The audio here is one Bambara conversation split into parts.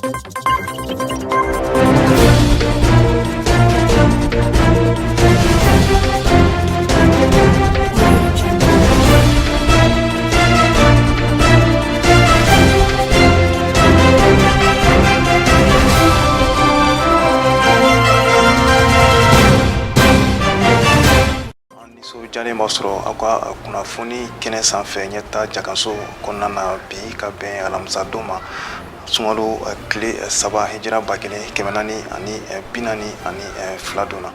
Jani Mosro, akwa kunafuni kene sanfɛ ɲɛta jakanso kɔnɔna na bi ka bɛn alamisa don ma sunkalo tile 3 hijira 1442 donna.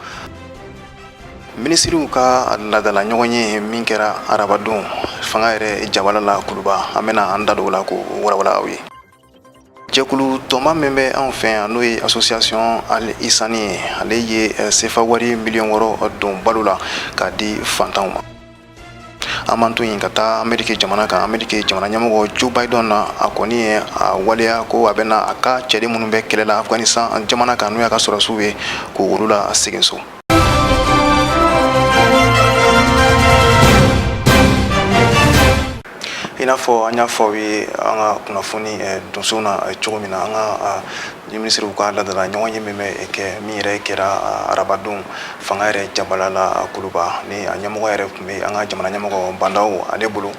Minisiriw ka ladala ɲɔgɔn ye min kɛra arabadon fanga yɛrɛ jabala la kuluba an bɛna an da don la ko warawala aw ye. Jɛkulu tɔma min bɛ anw fɛ yan n'o ye association Al Isani ye ale ye sefa wari miliyɔn 6 don balo la k'a di fantanw ma. An man to yen ka taa Ameriki jamana kan. Ameriki jamana ɲɛmɔgɔ Joe Biden na a kɔni ye a waleya ko a bɛna a ka cɛden minnu bɛ kɛlɛ la Afghanistan jamana kan n'o y'a ka sɔrɔsiw ye ko olu la segin so. I n'a fɔ an y'a fɔ aw ye an ka kunnafoni donso na cogo min na an ka minisiriw ka ladala ɲɔgɔn ye min bɛ kɛ min yɛrɛ kɛra arabadon fanga yɛrɛ jabala la kuluba ni a ɲɛmɔgɔ yɛrɛ tun bɛ an ka jamana ɲɛmɔgɔ bandaw ale bolo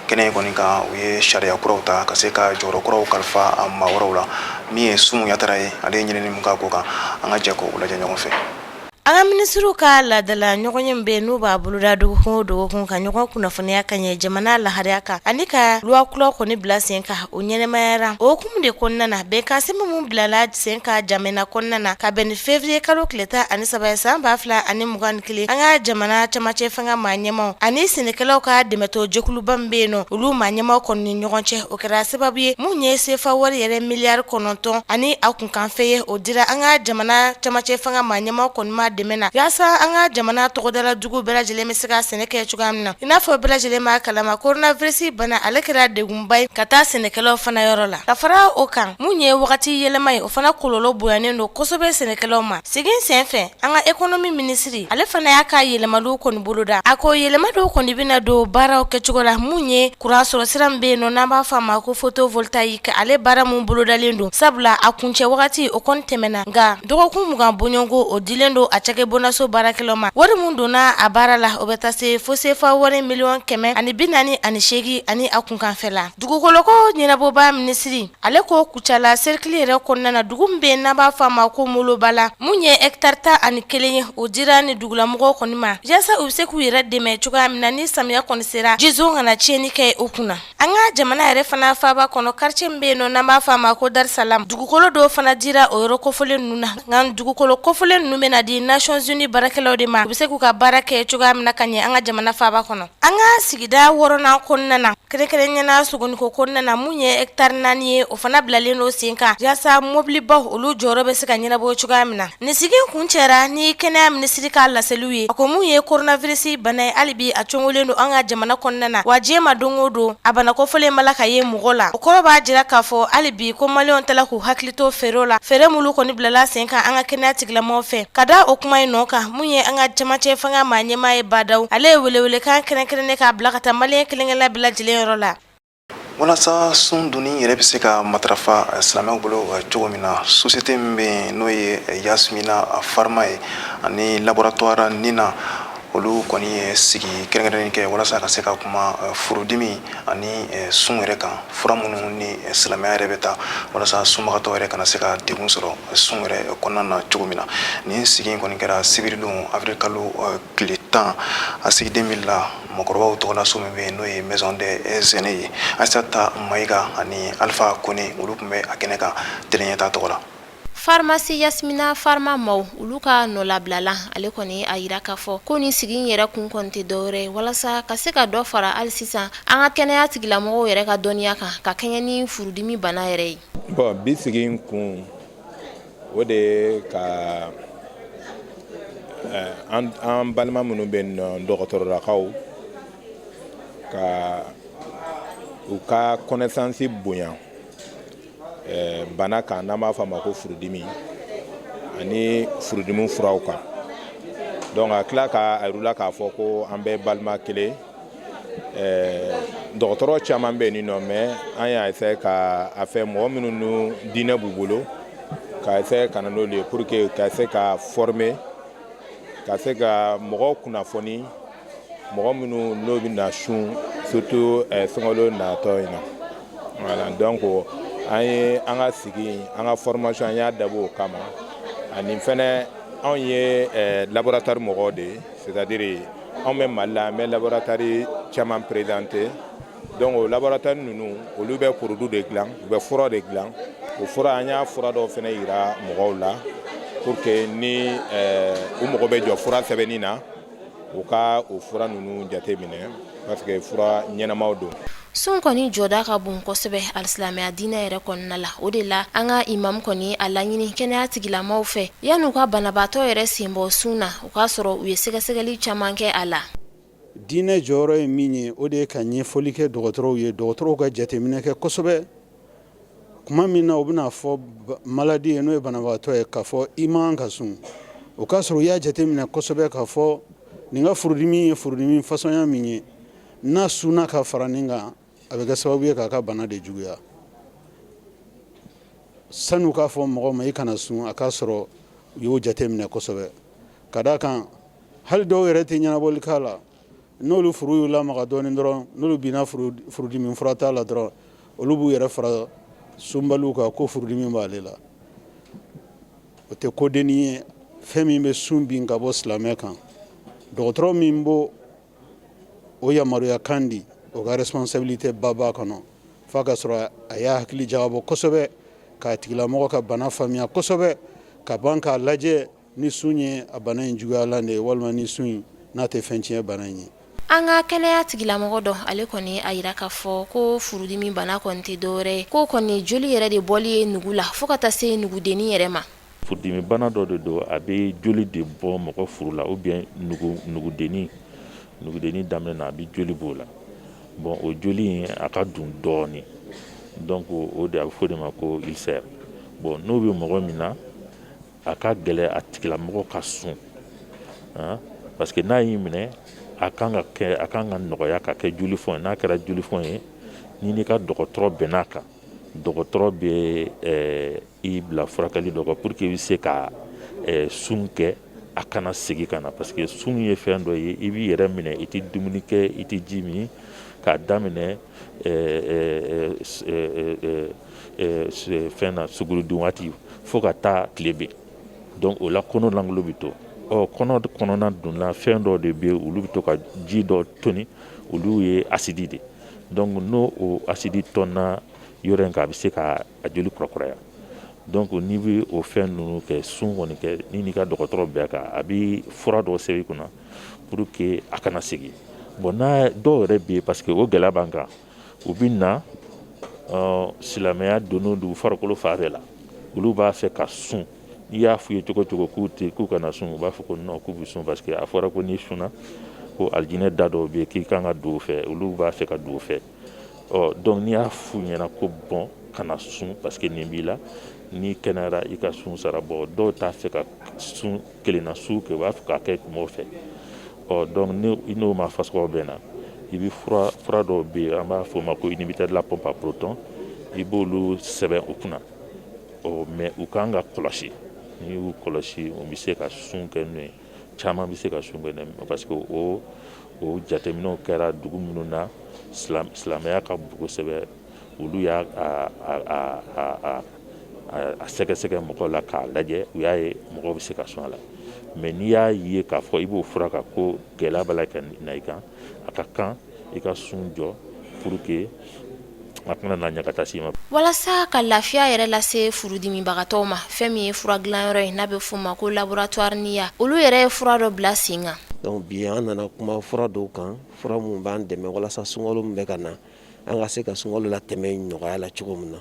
kɛnɛ kɔni kan u ye sariya kuraw ta ka se ka jɔyɔrɔ kuraw kalifa a maa wɛrɛw la min ye Sumu Yatara ye ale ye ɲinini min k'a ko kan an ka jɛ k'o lajɛ ɲɔgɔn fɛ. An ka minisiriw ka ladala ɲɔgɔn ye bɛ n'u b'a boloda dɔgɔkun o dɔgɔkun ka ɲɔgɔn kunnafoniya ka ɲɛ jamana lahariya kan ani ka luwa kura kɔni bila sen kan o ɲɛnɛmayara o hukumu de kɔnɔna na bɛn kasimi mun bilala sen kan jamana kɔnɔna na ka bɛn ni février kalo tile 13 san 2021 an ka jamana camacɛ fanga maa ɲɛmaw ani sɛnɛkɛlaw ka dɛmɛtɔ jɛkuluba min bɛ yen nɔ olu maa ɲɛmaw kɔni ni ɲɔgɔn cɛ o kɛra sababu ye mun ye sefa wari yɛrɛ miliyari 9 ani a kunkanfɛ ye o dira an ka jamana camacɛ fanga maa ɲɛmaw kɔni ma dɛmɛ na yaasa an ka jamana tɔgɔdala jugu bɛɛ lajɛlen bɛ se ka sɛnɛ kɛ cogoya min na i n'a fɔ bɛɛ lajɛlen b'a kalama coronavirus bana ale kɛra degunba ye ka taa sɛnɛkɛlaw fana yɔrɔ la ka fara o kan mun ye wagati yɛlɛma ye o fana kɔlɔlɔ bonyanen don kosɛbɛ sɛnɛkɛlaw ma segin senfɛ an ka économie ministre ale fana y'a ka yɛlɛmaliw kɔni boloda a ko yɛlɛma dɔw kɔni bɛna don baaraw kɛcogo la mun ye kuran sɔrɔ sira min bɛ yen nɔ n'an b'a fɔ a ma ko photovoltaïque ale baara mun bolodalen don sabula a kuncɛ wagati o kɔni tɛmɛna nka dɔgɔkun 20 bɔɲɔgɔnko o dilen don a cakɛbɔnaso baarakɛlaw ma wari mun donna a baara la o bɛ taa se fo sefa wari miliyɔn 148 ani a kunkanfɛ la dugukoloko ɲɛnabɔba minisiri ale ko kucala cercle yɛrɛ kɔnɔna na dugu min bɛ yen n'an b'a fɔ a ma ko molobala mun ye hectare 11 ye o dira ni dugulamɔgɔw kɔni ma yaasa u bɛ se k'u yɛrɛ dɛmɛ cogoya min na ni samiya kɔni sera jizo kana tiɲɛni kɛ u kunna an ka jamana yɛrɛ fana faaba kɔnɔ quartier min bɛ yen nɔ n'an b'a fɔ a ma ko Darsalam dugukolo dɔw fana dira o yɔrɔ kɔfɔlen ninnu na nka dugukolo kɔfɔlen ninnu bɛna di Nations Unies baarakɛlaw de ma u bɛ se k'u ka baara kɛ cogoya min na ka ɲɛ an ka jamana faaba kɔnɔ an ka sigida 6nan kɔnɔna na kɛrɛnkɛrɛnɲɛna sogoniko kɔnɔna na mun ye hectare 4 ye o fana bilalen don sen kan yaasa mobilibaw olu jɔyɔrɔ bɛ se ka ɲɛnabɔ cogoya min na ni sigi kun cɛra ni kɛnɛya minisiri ka laseliw ye a ko mun ye coronavirus bana ye hali bi a cɔngolen don an ka jamana kɔnɔna na wa diɲɛ ma don o don a bana kɔfɔlen bala ka ye mɔgɔ la o kɔrɔ b'a jira k'a fɔ hali bi ko maliyɛnw tala k'u hakili to feerew la feere mulu kɔni bilala sen kan an ka kɛnɛya tigilamɔgɔw fɛ ka da o kuma in nɔ kan mun ye an ka camacɛ fanga maa ɲɛmaa ye badaw ale ye welewelekan kɛrɛnkɛrɛnnen k'a bila ka taa maliyɛn kelenkɛla bɛɛ lajɛlen yɔrɔ la walasa sun donni yɛrɛ bɛ se ka matarafa silamɛw bolo cogo min na société min bɛ yen n'o ye Yasmina Pharma ye ani laboratoire Nina olu kɔni ye sigi kɛrɛnkɛrɛnnen kɛ walasa ka se ka kuma furudimi ani sun yɛrɛ kan fura minnu ni silamɛya yɛrɛ bɛ ta walasa sunbagatɔ yɛrɛ kana se ka degun sɔrɔ sun yɛrɛ kɔnɔna na cogo min na nin sigi in kɔni kɛra sibiridon avril kalo tile 10 a sigiden min la mɔgɔkɔrɔbaw tɔgɔla so min bɛ yen n'o ye maison des aînés ye Aissata Mayiga ani Alpha Kone olu tun bɛ a kɛnɛ kan tɛnɛɲɛta tɔgɔ la. Pharmacie Yasmina Pharma maw olu ka nɔlabilala ale kɔni a yira k'a fɔ ko ni sigi in yɛrɛ kun kɔni tɛ dɔwɛrɛ walasa ka se ka dɔ fara hali sisan an ka kɛnɛya tigilamɔgɔw yɛrɛ ka dɔnniya kan ka kɛɲɛ ni furudimi bana yɛrɛ ye. Bon bi sigi in kun o de ye ka an balima minnu bɛ yen dɔgɔtɔrɔlakaw ka u ka connaissance bonya bana kan n'an b'a fɔ a ma ko furudimi ani furudimi furaw kan donc a tila ka yir'u la k'a fɔ ko an bɛ balima kelen dɔgɔtɔrɔ caman bɛ yen nɔ mais an y'a essayer ka a fɛ mɔgɔ minnu nu diinɛ b'u bolo ka essayer ka na n'olu ye pour que ka se ka former ka se ka mɔgɔw kunnafoni mɔgɔ minnu n'o bɛ na sun surtout sunkalo natɔ in na voilà donc an ye an ka sigi an ka formation an y'a dabɔ o kama ani fɛnɛ anw ye laboratoire mɔgɔw de ye c'est-à-dire anw bɛ Mali la an bɛ laboratoire caman présenté donc o laboratoire ninnu olu bɛ produit de dilan u bɛ fura de dilan o fura an y'a fura dɔw fɛnɛ yira mɔgɔw la pour que ni u mɔgɔ bɛ jɔ fura sɛbɛnni na u ka o fura ninnu jate minɛ parce que fura ɲɛnamaw don. Sun kɔni jɔda ka bon kosɛbɛ alisilamɛya diinɛ yɛrɛ kɔnɔna la o de la an ka imam kɔni a laɲini kɛnɛya tigilamaaw fɛ yan'u ka banabaatɔ yɛrɛ sen bɔ sun na o k'a sɔrɔ u ye sɛgɛsɛgɛli caman kɛ a la. Diinɛ jɔyɔrɔ ye min ye o de ye ka ɲɛfɔli kɛ dɔgɔtɔrɔw ye dɔgɔtɔrɔw ka jateminɛ kɛ kosɛbɛ kuma min na u bɛna fɔ maladi ye n'o ye banabaatɔ ye k'a fɔ i man ka sun o k'a sɔrɔ u y'a jateminɛ kosɛbɛ k'a fɔ nin ka furudimi ye furudimi fasɔnya min ye n'a sunna ka fara nin kan a bɛ kɛ sababu ye k'a ka bana de juguya san'u k'a fɔ mɔgɔ ma i kana sun a k'a sɔrɔ u y'o jateminɛ kosɛbɛ ka d'a kan hali dɔw yɛrɛ tɛ ɲɛnabɔli k'a la n'olu furu y'u lamaga dɔɔnin dɔrɔn n'olu binna furudimi fura t'a la dɔrɔn olu b'u yɛrɛ fara sunbaliw kan ko furudimi b'ale la o tɛ kodenni ye fɛn min bɛ sun bin ka bɔ silamɛ kan dɔgɔtɔrɔ min b'o o yamaruya kan di o ka responsabilité ba b'a kɔnɔ f'a ka sɔrɔ a y'a hakili jagabɔ kosɛbɛ k'a tigilamɔgɔ ka bana faamuya kosɛbɛ ka ban k'a lajɛ ni sun ye a bana in juguyalan de ye walima ni sun in n'a tɛ fɛn tiɲɛ bana in ye. An ka kɛnɛya tigilamɔgɔ dɔ ale kɔni a yira k'a fɔ ko furudimi bana kɔni tɛ dɔwɛrɛ ye ko kɔni joli yɛrɛ de bɔli ye nugu la fo ka taa se nugudenni yɛrɛ ma. Furudimi bana dɔ de don a bɛ joli de bɔ mɔgɔ furu la ou bien nugudenni daminɛ na a bɛ joli b'o la bon o joli in a ka dun dɔɔni donc o de a bɛ fɔ de ma ko ulcère bon n'o bɛ mɔgɔ min na a ka gɛlɛn a tigilamɔgɔ ka sun parce que n'a y'i minɛ a kan ka nɔgɔya ka kɛ jolifɔn ye n'a kɛra jolifɔn ye ni n'i ka dɔgɔtɔrɔ bɛnn'a kan dɔgɔtɔrɔ bɛ i bila furakɛli dɔ kan pour que i bɛ se ka sun kɛ a kana segin ka na parce que sun ye fɛn dɔ ye i b'i yɛrɛ minɛ i tɛ dumuni kɛ i tɛ ji min k'a daminɛ fɛn na sugurudun waati fo ka taa tile bin donc o la kɔnɔ lankolon bɛ to kɔnɔ kɔnɔna dunna fɛn dɔ de bɛ olu bɛ to ka ji dɔ toni olu ye asidi de donc n'o o asidi tɔnna yɔrɔ in kan a bɛ se ka a joli kurakuraya donc n'i bɛ o fɛn ninnu kɛ sun kɔni kɛ ni n'i ka dɔgɔtɔrɔ bɛɛ kan a bɛ fura dɔw sɛbɛn i kunna pour que a kana segin bon n'a dɔw yɛrɛ bɛ yen parce que o gɛlɛya b'an kan u bɛ na silamɛya donn'o du farikolo fan bɛɛ la olu b'a fɛ ka sun n'i y'a f'u ye cogo cogo k'u kana sun u b'a fɔ ko non k'u bɛ sun parce que a fɔra ko n'i sunna ko alijinɛ da dɔw bɛ yen k'i kan ka don o fɛ olu b'a fɛ ka don o fɛ donc n'i y'a f'u ɲɛna ko bon kana sun parce que nin b'i la n'i kɛnɛyara i ka sun sara bɔ dɔw t'a fɛ ka sun kelenna su kɛ u b'a fɛ k'a kɛ mɔgɔw fɛ donc n'o ma fasɔgɔ bɛ na i bɛ fura dɔw bɛ yen an b'a fɔ o ma ko inhibiteur de la pompe à proton i b'olu sɛbɛn u kunna mais u kan ka kɔlɔsi n'i y'u kɔlɔsi u bɛ se ka sun kɛ n'o ye caman bɛ se ka sun kɛ n'o ye parce que o jateminɛw kɛra dugu minnu na silamɛya ka bon kosɛbɛ olu y'a sɛgɛsɛgɛ mɔgɔw la k'a lajɛ u y'a ye mɔgɔw bɛ se ka sun a la mais n'i y'a ye k'a fɔ i b'o fura kan ko gɛlɛya b'a la ka na i kan a ka kan i ka sun jɔ pour que a kana na ɲagata s'i ma. Walasa ka lafiya yɛrɛ lase furudimibagatɔw ma fɛn min ye fura dilanyɔrɔ ye n'a bɛ f'o ma ko laboratoire niya olu yɛrɛ ye fura dɔ bila sen kan. Donc bi an nana kuma fura dɔw kan fura mun b'an dɛmɛ walasa sunkalo min bɛ ka na an ka se ka sunkalo latɛmɛ nɔgɔya la cogo min na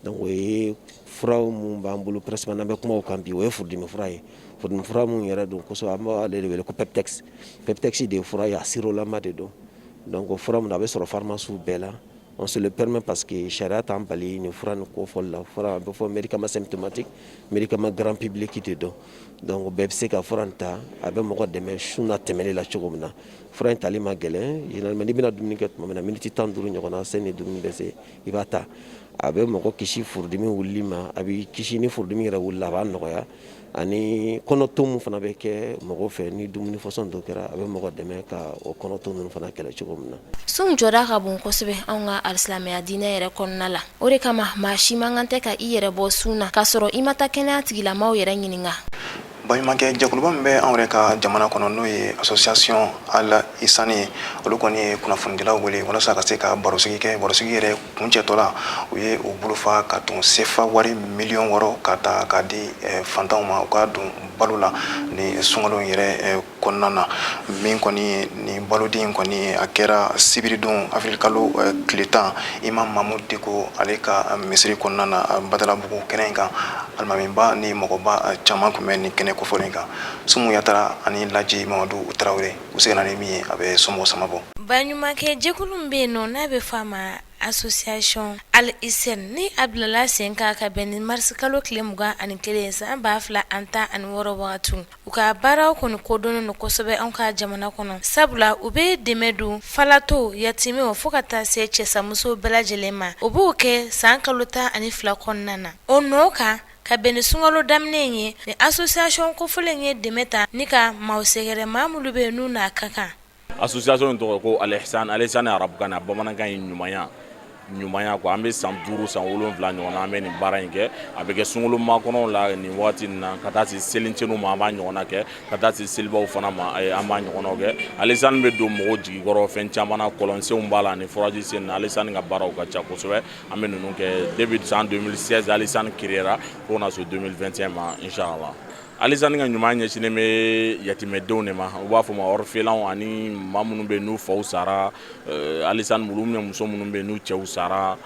donc o ye fura mun b'an bolo presque n'an bɛ kuma o kan bi o ye furudimi fura ye furudimi fura mun yɛrɛ don kosɛbɛ an b'ale de wele ko peptex de ye fura ye a sirolama de don donc o fura mun a bɛ sɔrɔ pharmacie bɛɛ la on se le permet parce que charia t'en bali ni fura ni ko fol la fura be fo médicament symptomatique médicament grand public qui te do donc be se ka furanta abe mɔgɔ dɛmɛ suna tɛmɛli la cogo min na fura in tali ma gɛlɛn généralement ni bɛna dumuni kɛ tuma min na miniti 15 ɲɔgɔn na sani dumuni bɛ se i b'a ta a bɛ mɔgɔ kisi furudimi wulili ma a bɛ kisi ni furudimi yɛrɛ wulila a b'a nɔgɔya ani kɔnɔto min fana bɛ kɛ mɔgɔ fɛ ni dumuni fɔsɔn dɔ kɛra a bɛ mɔgɔ dɛmɛ ka o kɔnɔto ninnu fana kɛlɛ cogo min na. sun jɔda ka bon kosɛbɛ anw ka alisilamɛya diinɛ yɛrɛ kɔnɔna la o de kama maa si man kan tɛ ka i yɛrɛ bɔ sun na k'a sɔrɔ i ma taa kɛnɛya tigilamaw yɛrɛ ɲininka. baɲumankɛ jɛkuluba min bɛ anw yɛrɛ ka jamana kɔnɔ n'o ye association Al Ihsani ye olu kɔni ye kunnafonidilaw wele walasa ka se ka barosigi kɛ barosigi yɛrɛ kuncɛtɔ la u ye u bolofa ka tun sefa wari miliyɔn 6 ka ta k'a di fantanw ma u ka don balo la ni sunkalo yɛrɛ kɔnɔna na min kɔni ni balodin kɔni a kɛra sibiridon avril kalo tile 10 Imam Mahmud Diko ale ka misiri kɔnɔna na Badalabugu kɛnɛ in kan alimamiba ni mɔgɔba caman kun bɛ ni kɛnɛ kofɔlen kan Sumu Yatara ani Laji Mamadu Tarawele u seginna ni min ye a bɛ somɔgɔw samabɔ. baɲumankɛ jɛkulu min bɛ yen nɔ n'a bɛ fɔ a ma association Al Ihsani ni Abdulala sen ka bɛn ni marisi kalo tile 21 san 2016 wagati u ka baaraw kɔni kodɔnnen don kosɛbɛ anw ka jamana kɔnɔ sabula u bɛ dɛmɛ don falato yatimew fo ka taa se cɛsamuso bɛɛ lajɛlen ma u b'o kɛ san kalo 12 kɔnɔna na o nɔ kan ka bɛn ni sunkalo daminɛ ye ni association kofɔlen ye dɛmɛ ta ni ka maaw sɛgɛrɛ maa minnu bɛ yen n'u n'a ka kan. association in tɔgɔ ko Al Ihsani Al Ihsani arabukan na bamanankan ye ɲumanya quoi an bɛ san 5 san 7 ɲɔgɔn na an bɛ nin baara in kɛ a bɛ kɛ sunkalo makɔnɔw la nin waati in na ka taa se selicɛniw ma an b'a ɲɔgɔnna kɛ ka taa se selibaw fana ma an b'a ɲɔgɔnnaw kɛ Al Ihsani bɛ don mɔgɔw jigikɔrɔ fɛn caman na kɔlɔnsenw b'a la ani furaji sen na Al Ihsani ka baaraw ka ca kosɛbɛ an bɛ ninnu kɛ depuis san 2016 Al Ihsani créera fo kana se 2021 ma inchallah. Al Ihsani ka ɲuman ɲɛsinnen bɛ yatimɛdenw de ma u b'a fɔ ma orphelins ani maa minnu bɛ yen n'u faw sara Al Ihsani bolo muso minnu bɛ yen n'u cɛw sara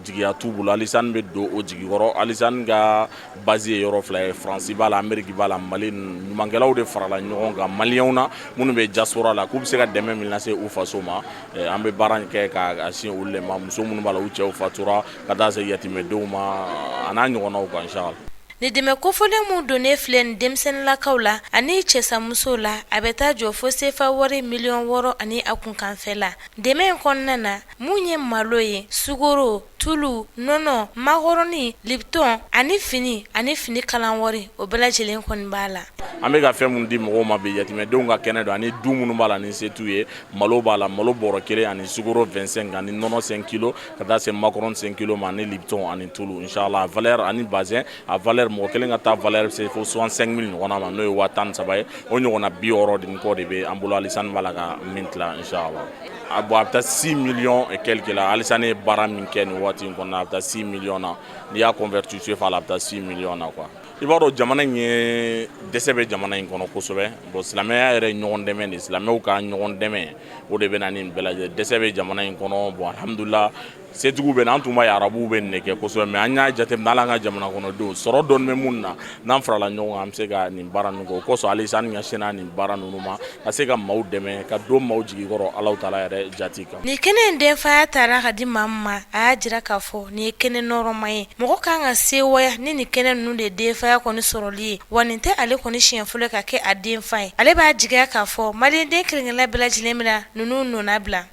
jigiya t'u bolo Al Ihsani bɛ don o jigikɔrɔ Al Ihsani ka base ye yɔrɔ 2 ye Faransi b'a la Amérique b'a la Mali ɲumankɛlaw de farala ɲɔgɔn kan maliyɛnw na minnu bɛ diaspora la k'u bɛ se ka dɛmɛ min lase u faso ma an bɛ baara in kɛ k'a sin olu de ma muso minnu b'a la u cɛw fatura ka taa se yatimɛdenw ma a n'a ɲɔgɔnnaw kan inchallah. ni dɛmɛ kofɔlen mun donnen filɛ ni denmisɛnninlakaw la ani cɛsamusow la a bɛ taa jɔ fo sefa wari miliyɔn 6 ani a kunkanfɛ la dɛmɛ in kɔnɔna na mun ye malo ye sugoro tulu nɔnɔ makɔrɔni lipton ani fini kalan wari o bɛɛ lajɛlen kɔni b'a la. an bɛ ka fɛn minnu di mɔgɔw ma bi yatimɛdenw ka kɛnɛ don ani du minnu b'a la ni se t'u ye malo b'a la malo bɔrɔ 1 ani sugoro 25 ani nɔnɔ 5 kilo ka taa se makɔrɔni 5 kilo ma ani lipton ani tulu inchallah valeur ani bazin a valeur mɔgɔ kelen ka taa valeur bɛ se fo 65 000 ɲɔgɔnna ma n'o ye 13 ye o ɲɔgɔnna 60 de kɔ de bɛ an bolo Al Ihsani b'a la ka min tila inchallah. a bɛ taa 6 millions et quelques la Al Ihsani ye baara min kɛ nin waati in kɔnɔna a bɛ taa 6 millions na n'i y'a converti CFA la a bɛ taa 6 millions na quoi. I b'a dɔn jamana in ye dɛsɛ bɛ jamana in kɔnɔ kosɛbɛ bon silamɛya yɛrɛ ɲɔgɔn dɛmɛ de silamɛw ka ɲɔgɔn dɛmɛ o de bɛ na nin bɛɛ lajɛlen dɛsɛ bɛ jamana in kɔnɔ bon alhamdulillah setigiw bɛ na an tun b'a ye arabuw bɛ nin de kɛ kosɛbɛ mais an y'a jateminɛ hali an ka jamana kɔnɔdenw sɔrɔ dɔɔni bɛ mun na n'an farala ɲɔgɔn kan an bɛ se ka nin baara ninnu kɛ o kosɔn Al Ihsani ɲɛsinna nin baara ninnu ma ka se ka maaw dɛmɛ ka don maaw jigikɔrɔ Alahu Taala yɛrɛ jati kan. ni kɛnɛ in denfaya taara ka di maa min ma a y'a jira k'a fɔ nin ye kɛnɛ nɔrɔma ye mɔgɔ kan ka sewaya ni nin kɛnɛ ninnu de denfaya kɔni sɔrɔli ye wa nin tɛ ale kɔni siɲɛ fɔlɔ ka kɛ a denfa ye ale b'a jigiya k'a fɔ maliyɛnden kelenkelen bɛɛ lajɛlen bɛna ninnu nɔna bila.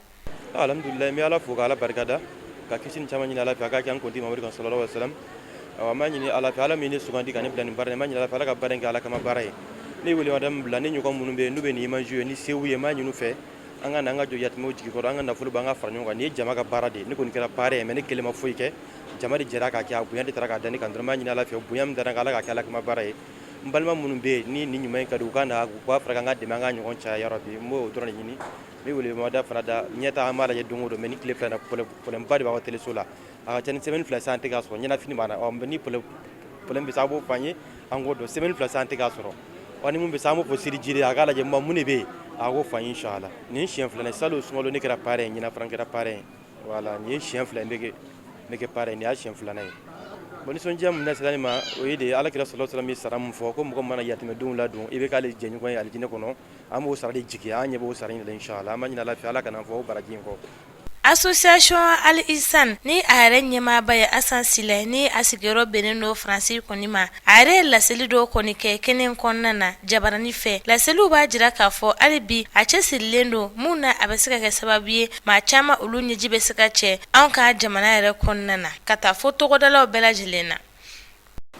alhamdulillah n bɛ Ala fo k'Ala barikada ka kisi ni caman ɲini Ala fɛ a k'a kɛ an kuntigi Mamadu kan sallallahu alaihi wasallam an b'a ɲini Ala fɛ Ala min ye ne sugandi ka ne bila nin baara in n b'a ɲini Ala fɛ Ala ka baara in kɛ Ala kama baara ye ne wele mada min bila ne ɲɔgɔn minnu bɛ yen n'u bɛ nin image ye ni sew ye n b'a ɲini u fɛ an ka na an ka jɔ yatimɛw jigikɔrɔ an ka nafolo b'an ka fara ɲɔgɔn kan nin ye jama ka baara de ye ne kɔni kɛra baara ye mais ne kelen ma foyi kɛ jama de jɛra k'a kɛ a bonya de taara k'a da ne kan dɔrɔn n b'a ɲini Ala fɛ bonya min dara Ala ka kɛ Ala kama baara ye n balima minnu bɛ yen ni nin ɲuman in ka di u ka na u k'a fara kan ka dɛmɛ an ka ɲɔgɔn caya ya Rabbi n b'o dɔrɔn de ɲini n bɛ wele mada fana da ɲɛta an b'a lajɛ don o don mais ni tile fila in na problème ba de b'aw ka téléso la a ka ca ni semaine fila sisan an tɛ k'a sɔrɔ ɲɛnafini b'an na ni problème bɛ se a b'o fɔ an ye an k'o dɔn semaine fila sisan an tɛ k'a sɔrɔ wa ni mun bɛ se an b'o fɔ siri jiri a k'a lajɛ mun de bɛ yen a k'o fɔ an ye inchallah nin siɲɛ fila salon sunkalo ne kɛra parrain ye ɲinan fana kɛra parrain ye voilà nin ye siɲɛ fila ne kɛ parrain nin y'a siɲɛ filanan ye bon nisɔndiya min na sera ne ma o ye de Alakira sallallahu alaihi wasallam ye sara min fɔ ko mɔgɔ mana yatimɛdenw ladon i bɛ k'ale jɛɲɔgɔn ye alijinɛ kɔnɔ an b'o sara de jigi an ɲɛ b'o sara in de la inchallah an b'a ɲini Ala fɛ Ala kana fɔ o baraji in kɔ. association Al Ihsan ni are nyema ba ya asan sile ni asigero beneno Francis konima are la selido konike kenen konnana jabarani fe la selu ba jira kafo alibi a chesilendo muna abesika ke sababu ma chama ulunye jibe sika che anka jamana yare konnana kata foto godala bela jilena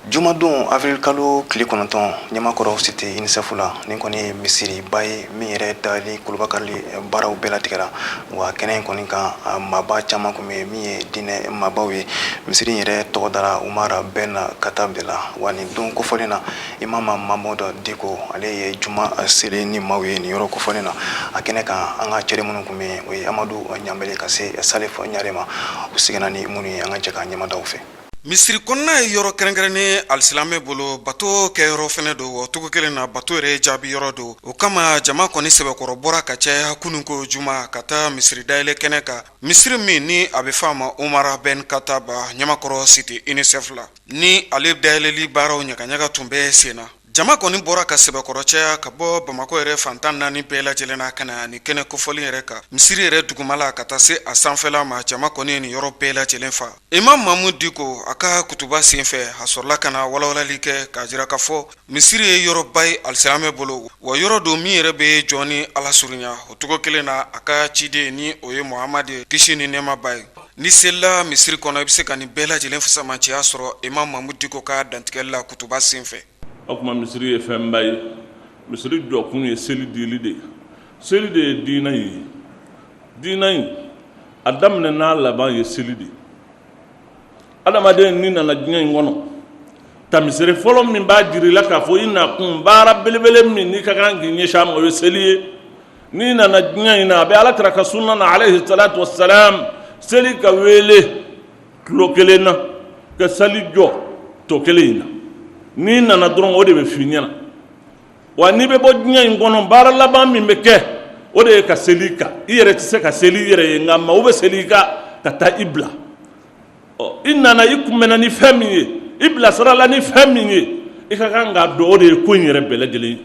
Jumadon avril kalo kile kɔnɔntɔn ɲamakɔrɔ cité UNICEF la ni kɔni misiri ba ye min yɛrɛ dali kulubakari baaraw bɛɛ latigɛra wa kɛnɛ in kɔni kan maba caman kun bɛ min ye diinɛ mabaw ye misiri yɛrɛ tɔgɔ dara Umara Ben Khattab de la wa nin don kofɔlen na imama Mamadou Diko ale ye juma seli ni maaw ye nin yɔrɔ kofɔlen na a kɛnɛ kan an ka cɛde minnu kun bɛ o ye Amadu Ɲambele ka se Salif Ɲare ma u seginna ni minnu ye an ka jɛ ka ɲɛmadaw fɛ. Misiri kɔnɔna ye yɔrɔ kɛrɛnkɛrɛnnen alisilamɛ bolo bato kɛ yɔrɔ fɛnɛ don o cogo kelen na bato yɛrɛ jaabi yɔrɔ don o kama jama kɔni sɛbɛkɔrɔ bɔra ka caya kunun ko juma ka taa misiri dayɛlɛ kɛnɛ kan misiri min ni a bɛ f'a ma Umara Ben Khattab ɲamakɔrɔ cité UNICEF la ni ale dayɛlɛli baaraw ɲagaɲaga tun bɛ sen na jama kɔni bɔra ka sɛbɛkɔrɔ caya ka bɔ Bamako yɛrɛ fantan naani bɛɛ lajɛlen na ka na ni kɛnɛ kofɔli yɛrɛ kan misiri yɛrɛ dugumala ka taa se a sanfɛla ma jama kɔni ye nin yɔrɔ bɛɛ lajɛlen fa Imam Mamadou Diko a ka kutuba senfɛ a sɔrɔla ka na walawalali kɛ k'a jira ka fɔ misiri ye yɔrɔba ye alisilamɛ bolo wa yɔrɔ don min yɛrɛ bɛ jɔ ni Ala surunya o cogo kelen na a ka ciden ni o ye Muhamadi kisi ni nɛɛma ba ye ni selila misiri kɔnɔ i bɛ se ka nin bɛɛ lajɛlen fasamaciya sɔrɔ Imam Mamadou Diko ka dantigɛli la kutuba senfɛ. O kuma misiri ye fɛnba ye misiri jɔkun ye seli dili de seli de ye diinɛ ye diinɛ in a daminɛ n'a laban ye seli de adamaden ni nana diɲɛ in kɔnɔ tamisere fɔlɔ min b'a jirila k'a fɔ i nakun baara belebele min n'i ka kan k'i ɲɛsin a ma o ye seli ye n'i nana diɲɛ in na a bɛ Alakira ka sunna na alayhi salatu wassalam seli ka wele kilo kelen na ka seli jɔ tɔ kelen in na n'i nana dɔrɔn o de bɛ f'i ɲɛna wa n'i bɛ bɔ diɲɛ in kɔnɔ baara laban min bɛ kɛ o de ye ka seli kan i yɛrɛ tɛ se ka seli i yɛrɛ ye nka maaw bɛ seli kan ka taa i bila i nana i kunbɛnna ni fɛn min ye i bilasirala ni fɛn min ye i ka kan k'a dɔn o de ye ko in yɛrɛ bɛɛ lajɛlen ye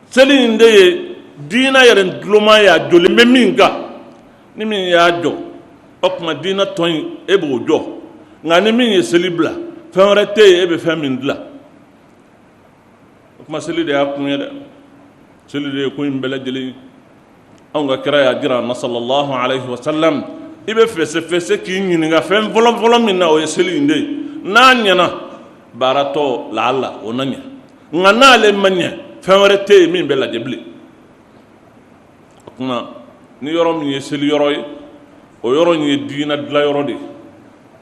seli in de ye diinɛ yɛrɛ duloma ye a jɔlen bɛ min kan ni min y'a jɔ o tuma diinɛ tɔ in e b'o jɔ nka ni min ye seli bila fɛn wɛrɛ tɛ yen e bɛ fɛn min dilan o kuma seli de y'a kun ye dɛ seli de ye ko in bɛɛ lajɛlen ye anw ka kira y'a jira an na sallallahu alayhi wa sallam i bɛ fɛsɛ k'i ɲininka fɛn fɔlɔ min na o ye seli in de ye n'a ɲɛna baaratɔ lahala o na ɲɛ nka n'ale ma ɲɛ fɛn wɛrɛ tɛ yen min bɛ lajɛ bilen o kuma ni yɔrɔ min ye seli yɔrɔ ye o yɔrɔ in ye diinɛ dilan yɔrɔ de ye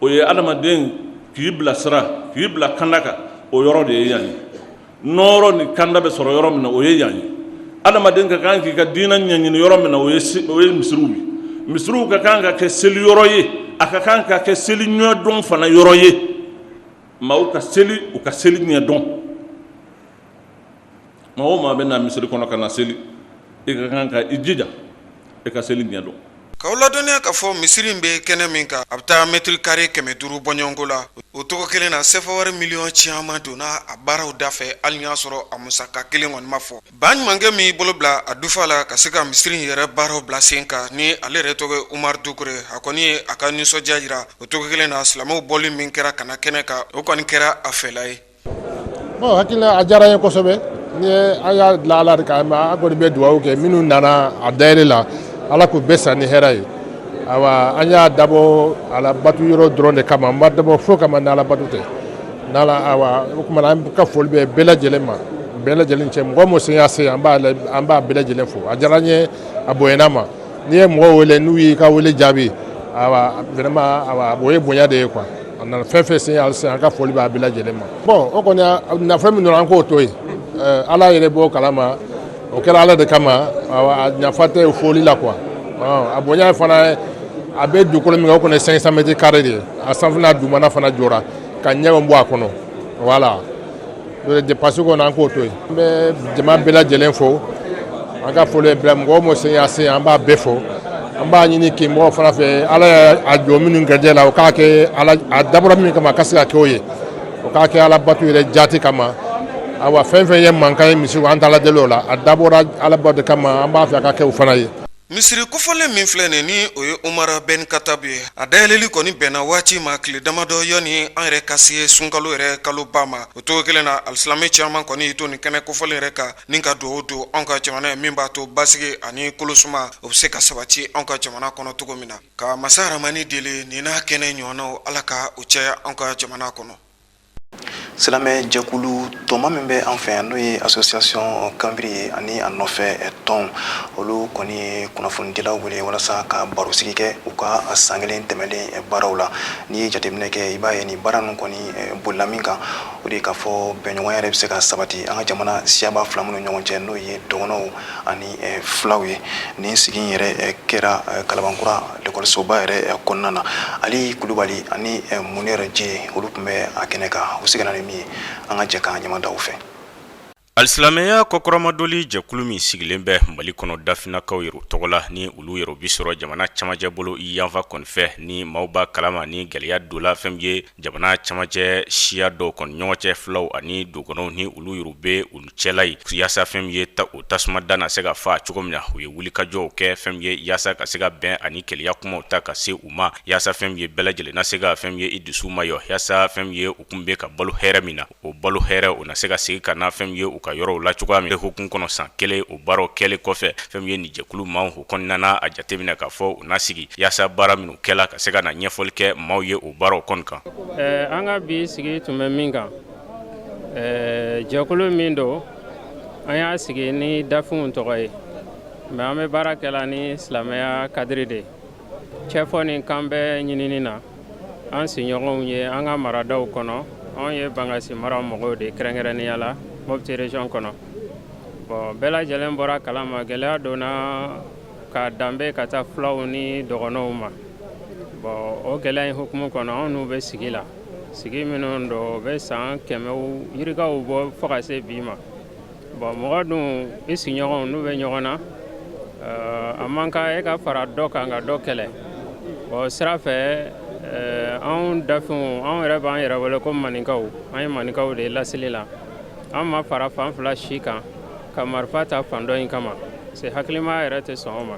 o ye adamaden k'i bilasira k'i bila kanda kan o yɔrɔ de ye yan ye nɔɔrɔ ni kanda bɛ sɔrɔ yɔrɔ min na o ye yan ye adamaden ka kan k'i ka diinɛ ɲɛɲini yɔrɔ min na o ye misiriw ye misiriw ka kan ka kɛ seli yɔrɔ ye a ka kan ka kɛ seli ɲɛdɔn fana yɔrɔ ye maaw ka seli u ka seli ɲɛdɔn maa o maa bɛ na misiri kɔnɔ ka na seli i ka kan ka i jija i ka seli ɲɛdɔn. K'aw ladɔnniya k'a fɔ misiri in bɛ kɛnɛ min kan a bɛ taa mɛtiri kare 500 bɔɲɔgɔnko la o cogo kelen na sɛfɛwari miliyɔn caman donna a baaraw da fɛ hali n'i y'a sɔrɔ a musaka kelen kɔni ma fɔ ba ɲumankɛ min y'i bolo bila a dufa la ka se ka misiri in yɛrɛ baaraw bila sen kan ni ale yɛrɛ tɔgɔ ye Umar Dukure a kɔni ye a ka nisɔndiya jira o cogo kelen na silamɛw bɔli min kɛra ka na kɛnɛ kan o kɔni kɛra a fɛla ye. Bon hakili a diyara n ye kosɛbɛ ni an y'a dilan Ala de kama an kɔni bɛ dugawu kɛ minnu nana a dayɛlɛ la Ala k'u bɛɛ sara ni hɛrɛ ye awa an y'a dabɔ Ala bato yɔrɔ dɔrɔn de kama an ma dabɔ fo kama n'Ala bato tɛ n'Ala awa o kumana an ka foli bɛ bɛɛ lajɛlen ma bɛɛ lajɛlen cɛ mɔgɔ min sen y'a se an b'a bɛɛ lajɛlen fo a diyara n ye a bonyana ma n'i ye mɔgɔw wele n'u y'i ka wele jaabi awa vraiment awa o ye bonya de ye quoi a nana fɛn fɛn sen hali sisan an ka foli b'a bɛɛ lajɛlen ma bon o kɔni nafolo min dɔrɔn an k'o to yen Ala yɛrɛ b'o kalama o kɛra Ala de kama awa a nafa tɛ foli la quoi a bonya fana a bɛ dugukolo min kan o kɔni ye 500 mètres carrés de ye a sanfɛla dugumana fana jɔra ka ɲɛgɛn bɔ a kɔnɔ voilà dépassé kɔni an k'o to yen an bɛ jama bɛɛ lajɛlen fo an ka foli ye bila mɔgɔ min sen y'a se an b'a bɛɛ fo an b'a ɲini k'i mɔgɔ fana fɛ Ala y'a jɔ minnu garijɛgɛ la o k'a kɛ a dabɔra min kama a ka se ka kɛ o ye o k'a kɛ Ala bato yɛrɛ jaati kama awa fɛn fɛn ye mankan ye misiw an t'a lajɛlen o la a dabɔra Ala bato kama an b'a fɛ a ka kɛ o fana ye. misiri kofɔlen min filɛ nin ni o ye Umar Ben Khattab ye a dayɛlɛli kɔni bɛnna waati ma tile damadɔ yani an yɛrɛ ka se sunkalo yɛrɛ kaloba ma o cogo kelen na alisilamɛ caman kɔni y'i to nin kɛnɛ kofɔlen yɛrɛ kan ni ka dugawu don anw ka jamana ye min b'a to basigi ani kolosuma o bɛ se ka sabati anw ka jamana kɔnɔ cogo min na ka masa Rahamani deli nin n'a kɛnɛ ɲɔgɔnnaw Ala ka o caya anw ka jamana kɔnɔ. Silamɛ jɛkulu tɔma min bɛ an fɛ yan n'o ye association Kanbiri ye ani a nɔfɛ tɔn olu kɔni ye kunnafonidilaw wele walasa ka barosigi kɛ u ka san kelen tɛmɛlen baaraw la n'i ye jateminɛ kɛ i b'a ye nin baara ninnu kɔni bolila min kan o de ye k'a fɔ bɛnɲɔgɔnya yɛrɛ bɛ se ka sabati an ka jamana siyaba fila minnu ɲɔgɔn cɛ n'o ye dɔgɔnɔw ani filaw ye nin sigi in yɛrɛ kɛra Kalabankura lekɔlisoba yɛrɛ kɔnɔna na Ali Kulubali ani Munɛr Je olu tun bɛ a kɛnɛ kan u sigina min ye an ka jɛ k'an ɲamadaw fɛ. Alisilamɛya kɔkɔrɔmadoli jɛkulu min sigilen bɛ Mali kɔnɔ dafinakaw yɛrɛ tɔgɔ la ni olu yɛrɛ bi sɔrɔ jamana camajɛ bolo yanfa kɔni fɛ ni maaw b'a kalama ni gɛlɛya dola fɛn ye jamana camajɛ siya dɔw kɔni ɲɔgɔn cɛ filaw ani dogɔnɔw ni olu yɛrɛ bɛ olu cɛla ye yaasa fɛn ye o tasuma da na se ka fa cogo min na u ye wulikajɔw kɛ fɛn ye yaasa ka se ka bɛn ani kɛlɛya kumaw ta ka se u ma yaasa fɛn ye bɛɛ lajɛlen na se ka fɛn ye i dusu mayɔ yaasa fɛn ye u kun bɛ ka balo hɛrɛ min na o balo hɛrɛ o na se ka segin ka na fɛn ye u ka yɔrɔw la cogoya min hukun kɔnɔ san kelen o baaraw kɛlen kɔfɛ fɛn ye nin jɛkulu maaw o kɔnɔna a jateminɛ k'a fɔ u na sigi yaasa baara minnu kɛla ka se ka na ɲɛfɔli kɛ maaw ye o baaraw kɔni kan. An ka bi sigi tun bɛ min kan jɛkulu min don an y'a sigi ni dafinw tɔgɔ ye mɛ an bɛ baara kɛla ni silamɛya kadiri de cɛfɔ ni kan bɛ ɲinini na an siɲɔgɔnw ye an ka maradaw kɔnɔ anw ye Bangasi mara mɔgɔw de kɛrɛnkɛrɛnnenya la Mopti région kɔnɔ bon bɛɛ lajɛlen bɔra kalama gɛlɛya donna ka danbe ka taa filaw ni dɔgɔnɔw ma bon o gɛlɛya in hukumu kɔnɔ anw n'u bɛ sigi la sigi minnu don bɛ san kɛmɛw yirikaw bɔ fo ka se bi ma bon mɔgɔ dun i sigiɲɔgɔnw n'u bɛ ɲɔgɔn na a man kan e ka fara dɔ kan ka dɔ kɛlɛ bon sira fɛ anw dafinw anw yɛrɛ b'an yɛrɛ wele ko maninkaw an ye maninkaw de laseli la an ma fara fan fila si kan ka marifa ta fan dɔ in kama se hakilima yɛrɛ tɛ sɔn o ma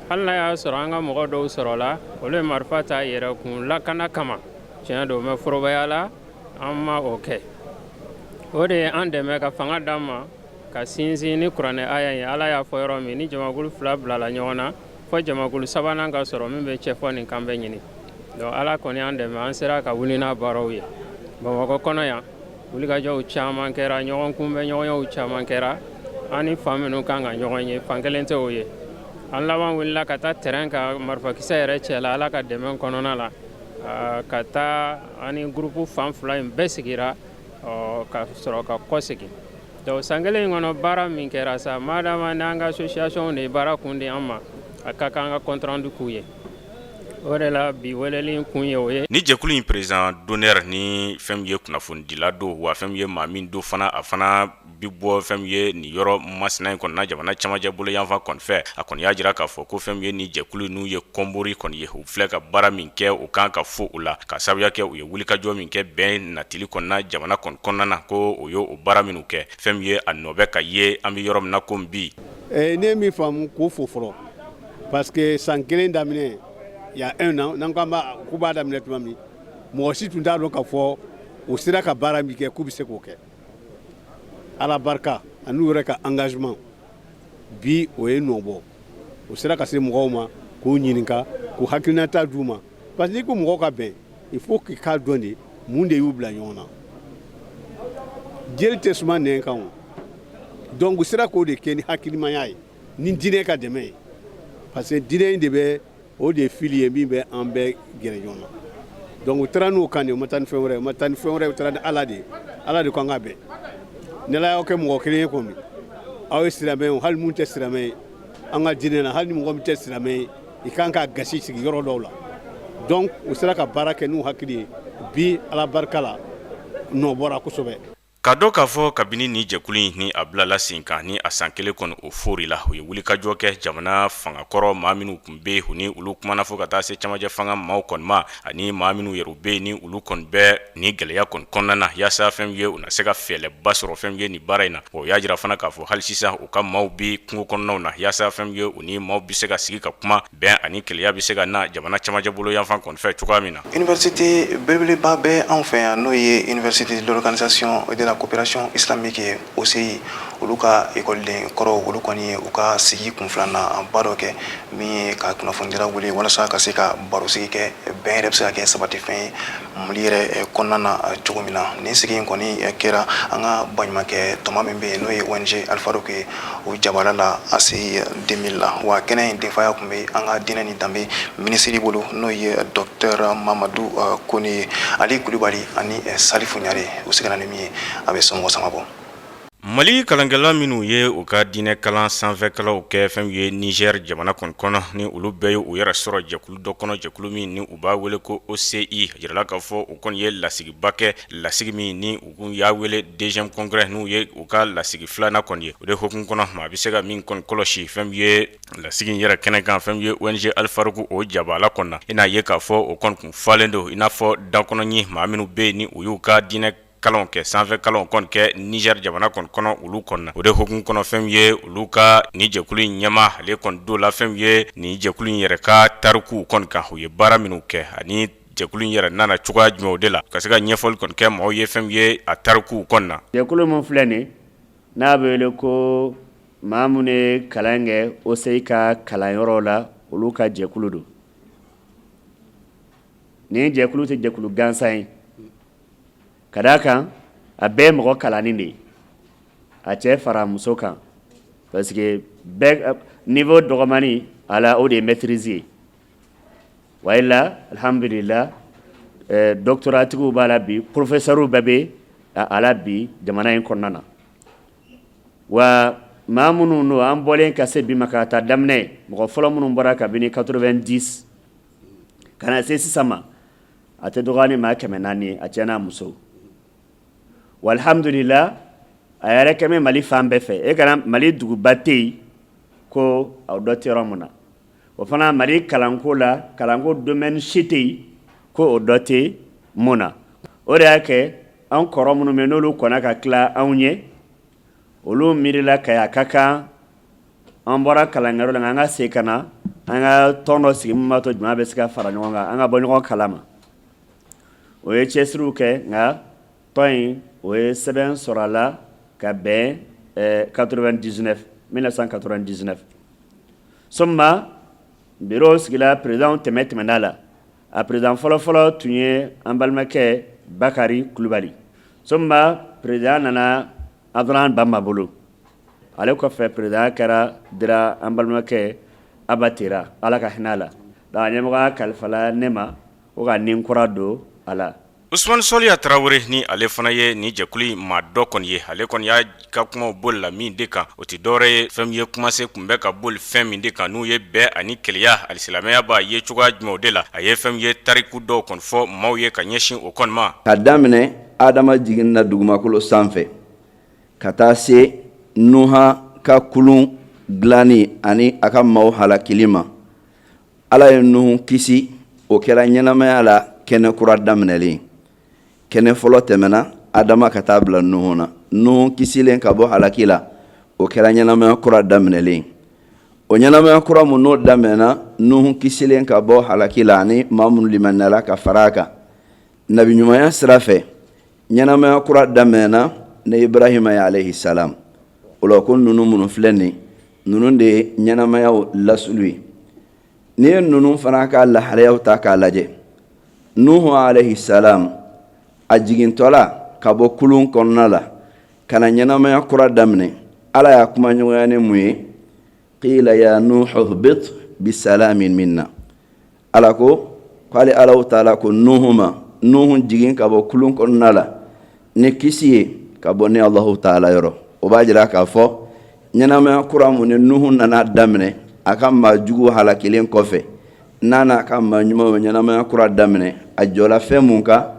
hali n'a y'a sɔrɔ an ka mɔgɔ dɔw sɔrɔla olu ye marifa ta yɛrɛ kun lakana kama tiɲɛ don mɛ forobaya la an ma o kɛ o de ye an dɛmɛ ka fanga d'an ma ka sinsin ni kuranɛ aya ye ala y'a fɔ yɔrɔ min ni jamakulu fila bilala ɲɔgɔn na fɔ jamakulu sabanan ka sɔrɔ min bɛ cɛfɔ nin kan bɛ ɲini donc ala kɔni an dɛmɛ an sera ka wuli n'a baaraw ye Bamakɔ kɔnɔ yan wulikajɔw caman kɛra ɲɔgɔn kunbɛn ɲɔgɔnyew caman kɛra an ni fan minnu kan ka ɲɔgɔn ye fan kelen tɛ o ye an laban wulila ka taa terrain ka marifakisɛ yɛrɛ cɛla ala ka dɛmɛ kɔnɔna la ka taa ani groupe fan fila in bɛɛ sigira ka sɔrɔ ka kɔ segin donc san kelen in kɔnɔ baara min kɛra sa madama n'an ka association de baara kun di an ma a ka kan ka compte rendu k'u ye o de la bi weleli kun ye o ye ni jɛkulu in président d'honneur ni fɛn ye kunnafonidila do wa fɛn ye maa min do fana a fana bi bɔ fɛn ye ni yɔrɔ masina in kɔnɔna jamana camajɛ bolo yanfan kɔni fɛ a kɔni y'a jira k'a fɔ ko fɛn ye ni jɛkulu n'u ye kɔnbori kɔni ye u filɛ ka baara min kɛ u kan ka fo u la ka sabuya kɛ u ye wulikajɔ min kɛ bɛn natili kɔnɔna jamana kɔnɔna na ko o ye o baara minnu kɛ fɛn ye a nɔ bɛ ka ye an bɛ yɔrɔ min na ko bi ne ye min faamu k'o fo fɔlɔ parce que san kelen daminɛ il y a un an n'an k'u b'a daminɛ tuma min mɔgɔ si tun t'a dɔn k'a fɔ u sera ka baara min kɛ k'u bɛ se k'o kɛ ala barika ani u yɛrɛ ka engagement bi o ye nɔ bɔ u sera ka se mɔgɔw ma k'u ɲininka k'u hakilinata d'u ma parce que n'i ko mɔgɔw ka bɛn il faut k'i k'a dɔn de mun de y'u bila ɲɔgɔn na jeli tɛ suma nɛn kan o donc u sera k'o de kɛ ni hakilimaya ye ni diinɛ ka dɛmɛ ye parce que diinɛ in de bɛ o de ye fili ye min bɛ an bɛɛ gɛrɛ ɲɔgɔn na donc u taara n'o kan de u ma taa ni fɛn wɛrɛ ye u ma taa ni fɛn wɛrɛ ye u taara ni ala de ye ala de ko an ka bɛn ni ala y'aw kɛ mɔgɔ kelen ye komi aw ye silamɛ ye hali mun tɛ silamɛ ye an ka diinɛ na hali ni mɔgɔ min tɛ silamɛ ye i kan ka gasi sigi yɔrɔ dɔw la donc u sera ka baara kɛ n'u hakili ye bi ala barika la nɔ bɔra kosɛbɛ Ka dɔ k'a fɔ kabini ni jɛkulu ni a bilala sen kan ni a san kelen kɔni o fori la u ye wulikajɔ kɛ jamana fangakɔrɔ maa minnu kun be yen ni olu kumana fɔ ka taa se camajɛ fanga maaw kɔni ma ani maa minnu yɛrɛ be yen ni olu kɔni bɛ ni gɛlɛya kɔni kɔnɔna na yaasa fɛn ye u na se ka fɛɛlɛba sɔrɔ fɛn ye ni baara in na o y'a jira fana k'a fɔ hali sisan u ka maaw bi kungo kɔnɔnaw na yaasa fɛn ye u ni maaw bi se ka sigi ka kuma bɛn ani kɛlɛya bi se ka na jamana camajɛ bolo yanfan kɔni fɛ cogoya min na. Université belebeleba bɛ anw fɛ yan n'o ye Université de l'Organisation de la Coopération Islamique ye OCI olu ka écoleden kɔrɔ olu kɔni ye u ka sigi kun filanan ba dɔ kɛ min ye ka kunnafonidira wele walasa ka se ka barosigi kɛ bɛn yɛrɛ bɛ se ka kɛ sabatifɛn ye Mali yɛrɛ kɔnɔna na cogo min na nin sigi in kɔni kɛra an ka baɲumankɛ tɔma min bɛ yen n'o ye ONG Alfaruk ye o jabala la ACI 2000 la wa kɛnɛ in denfaya tun bɛ an ka diinɛ ni danbe minisiri bolo n'o ye Dr Mamadou Kone Ali Kulibali ani Salifu Ɲare u sigila ni min ye a bɛ sɔngɔ sama bɔ. Mali kalankɛla minnu ye u ka diinɛ kalan sanfɛkalaw kɛ fɛn ye Niger jamana kɔnɔ ni olu bɛɛ ye u yɛrɛ sɔrɔ jɛkulu dɔ kɔnɔ jɛkulu min ni u b'a wele ko OCI jirala k'a fɔ u kɔni ye lasigiba kɛ lasigi min ni u y'a wele deuxième congrès n'u ye u ka lasigi filanan kɔni ye o de hukumu kɔnɔ maa bɛ se ka min kɔni kɔlɔsi fɛn ye lasigi in yɛrɛ kɛnɛ kan fɛn ye ONG Alfaruk o jabala kɔnɔ i n'a ye k'a fɔ o kɔni kun falen don i n'a fɔ dankɔnɔɲi maa minnu bɛ yen ni u y'u ka diinɛ kalanw kɛ sanfɛ kalanw kɔni kɛ Niger jamana kɔnɔ olu kɔnɔ o de hukumu kɔnɔ fɛn ye olu ka ni jɛkulu in ɲɛma ale kɔni do la fɛn ye ni jɛkulu in yɛrɛ ka tarikuw kɔni kan u ye baara minnu kɛ ani jɛkulu in yɛrɛ nana cogoya jumɛnw de la ka se ka ɲɛfɔli kɔni kɛ maaw ye fɛn ye a tarikuw kɔni na. Jɛkulu mun filɛ nin n'a bɛ wele ko maa mun ye kalan kɛ OCI ka kalanyɔrɔ la olu ka jɛkulu don ni jɛkulu tɛ jɛkulu gansan ye ka d'a kan a bɛɛ mɔgɔ kalanin de ye a cɛ fara muso kan parce que bɛɛ niveau dɔgɔmani ala o de ye maîtrise ye wa ila alhamdulillah doctoratigiw b'a la bi professeur bɛɛ bɛ a la bi jamana in kɔnɔna na wa maa minnu don an bɔlen ka se bi ma ka taa daminɛ mɔgɔ fɔlɔ minnu bɔra kabini 90 ka na se sisan ma a tɛ dɔgɔya ni maa 400 ye a cɛ n'a muso walhamdulillah a yɛrɛ kɛmɛ Mali fan bɛɛ fɛ e kana Mali duguba tɛ yen ko aw dɔ tɛ yɔrɔ min na o fana Mali kalanko la kalanko domaine si tɛ yen ko o dɔ tɛ mun na o de y'a kɛ an kɔrɔ minnu bɛ n'olu kɔnna ka tila anw ye olu miirila ka ka kan an bɔra kalanyɔrɔ la an ka segin ka na an ka tɔn dɔ sigi min b'a to jama bɛ se ka fara ɲɔgɔn kan an ka bɔ ɲɔgɔn kalama o ye cɛsiriw kɛ nka tɔn in o ye sɛbɛn sɔrɔ a la ka bɛn 1999 sɔmma bureau sigila président tɛmɛna la a président fɔlɔfɔlɔ tun ye an balimakɛ Bakari Kulubali sɔmma président nana Abdurahmane Bamba bolo ale kɔfɛ président kɛra dira an balimakɛ Abatera ala ka hinɛ a la ɲɛmɔgɔya kalifala ne ma o ka nin kura don a la. Usman Soliya Traoré ni ale fana ye ni jɛkulu maa dɔ kɔni ye ale kɔni y'a ka kumaw boli la min de kan o tɛ dɔwɛrɛ ye fɛn ye kumase kun bɛ ka boli fɛn min de kan n'u ye bɛɛ ani kɛlɛya alisilamɛya b'a ye cogoya jumɛnw de la a ye fɛn ye tariku dɔw kɔni fɔ maaw ye ka ɲɛsin o kɔni ma. Ka daminɛ Adama jiginna dugumakolo sanfɛ ka taa se Nuha ka kulun dilanni ani a ka maaw halakili ma Ala ye Nuhu kisi o kɛra ɲɛnamaya la kɛnɛ kura daminɛlen kɛnɛ fɔlɔ tɛmɛna Adama ka taa bila Nuhu na Nuhu kisilen ka bɔ halaki la o kɛra ɲɛnamaya kura daminɛlen o ɲɛnamaya kura mun n'o daminɛna Nuhu kisilen ka bɔ halaki la ani maa minnu limaniyala ka fara a kan nabi ɲumanya sira fɛ ɲɛnamaya kura daminɛna ne Ibrahima ye alayhi salam o la ko ninnu minnu filɛ nin ninnu de ye ɲɛnamayaw lasulu ye n'i ye ninnu fana ka laharayaw ta k'a lajɛ Nuhu alayhi salam a jigintɔla ka bɔ kulun kɔnɔna la ka na ɲɛnamaya kura daminɛ Ala y'a kuma ɲɔgɔnya ni mun ye qila ya Nuhu ihbit bisalamin minna Ala ko k'ale Alahu taala ko Nuhu ma Nuhu jigin ka bɔ kulun kɔnɔna la ni kisi ye ka bɔ ni Alahu taala yɔrɔ o b'a jira k'a fɔ ɲɛnamaya kura mun ni Nuhu nana daminɛ a ka maa jugu halakilen kɔfɛ n'a ka maa ɲumanw ɲɛnamaya kura daminɛ a jɔla fɛn mun kan